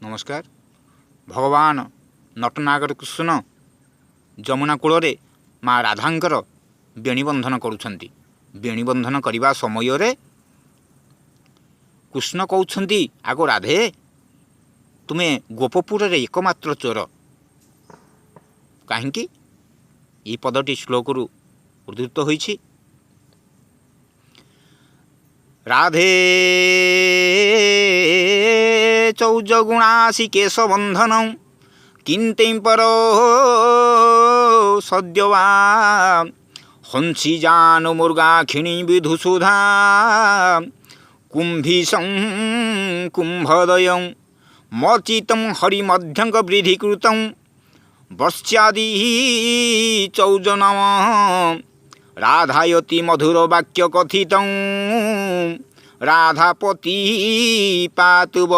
नमस्कार। भगवान नटनागर कृष्ण जमुना कूल माँ राधांकर बेणीबंधन करुछंती। बेणीबंधन करने समय कृष्ण कहउछंती आगो राधे तुम्हें गोपपुर रे एकमात्र चोर कहीं ये पदटी श्लोकरू उद्धृत होइछि। राधे चौजगुणासी केशबंधन किंते पर सद्यवा हंसी जान मुर्गाखिणी विधुसुधा कुंभीशं कुंभदय मचितं हरिमध्यंग वृद्धिकृतं वर्ष्यादि चौजनम राधायति मधुर वाक्य कथितं राधापति पातुव।